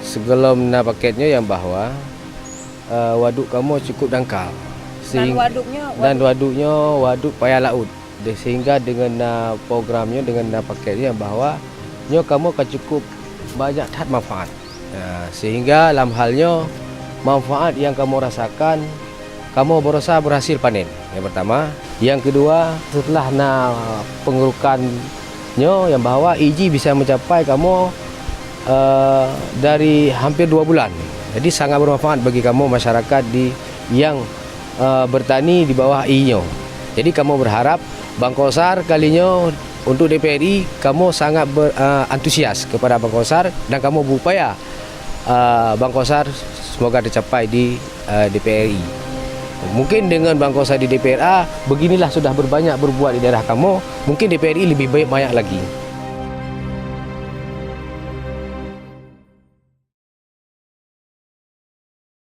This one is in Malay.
Sebelum na paketnya yang bahwa waduk kamu cukup dangkal. Dan waduknya waduk payah laut. Sehingga dengan programnya, dengan paketnya yang bahwa kamu akan cukup banyak tat manfaat. Sehingga dalam halnya manfaat yang kamu rasakan, kamu berusaha berhasil panen. Yang pertama. Yang kedua, setelah pengurukannya yang bahwa iji bisa mencapai kamu dari hampir 2 bulan. Jadi sangat bermanfaat bagi kamu masyarakat yang bertani di bawah I-nya. Jadi kamu berharap Bangkosar kalinya untuk DPRI kamu sangat antusias kepada Bangkosar dan kamu berupaya Bangkosar semoga tercapai di DPRI. Mungkin dengan Bangkosar di DPRA beginilah sudah berbanyak berbuat di daerah kamu, mungkin DPRI lebih banyak lagi.